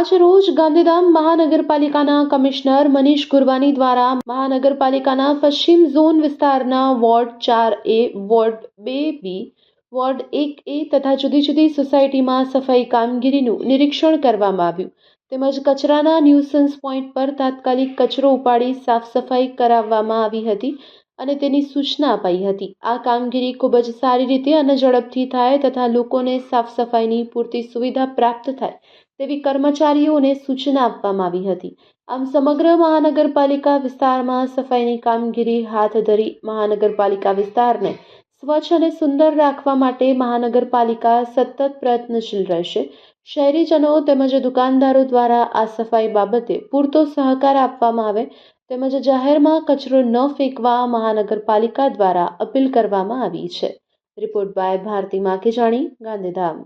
આજ રોજ ગાંધીધામ મહાનગરપાલિકાના કમિશનર મનીષ ગુરવાની દ્વારા મહાનગરપાલિકાના પશ્ચિમ ઝોન વિસ્તારના ward 4A, ward 2B, ward 1A તથા જુદી જુદી સોસાયટીમાં સફાઈ કામગીરીનું નિરીક્ષણ કરવામાં આવ્યું તેમજ કચરાના ન્યુસન્સ પોઈન્ટ પર તાત્કાલિક કચરો ઉપાડી સાફ સફાઈ કરાવવામાં આવી હતી અને તેની સૂચના અપાઈ હતી। આ કામગીરી ખૂબ જ સારી રીતે અને ઝડપથી થાય તથા લોકોને સાફ સફાઈની પૂરતી સુવિધા પ્રાપ્ત થાય તેવી કર્મચારીઓને સૂચના આપવામાં આવી હતી। આમ સમગ્ર મહાનગરપાલિકા વિસ્તારમાં સફાઈની કામગીરી હાથ ધરી મહાનગરપાલિકા વિસ્તારને સ્વચ્છ અને સુંદર રાખવા માટે મહાનગરપાલિકા સતત પ્રયત્નશીલ રહેશે। શહેરીજનો તેમજ દુકાનદારો દ્વારા આ સફાઈ બાબતે પૂરતો સહકાર આપવામાં આવે તેમજ જાહેરમાં કચરો ન ફેંકવા મહાનગરપાલિકા દ્વારા અપીલ કરવામાં આવી છે। Report by Bharti Makhijani, Gandhidham.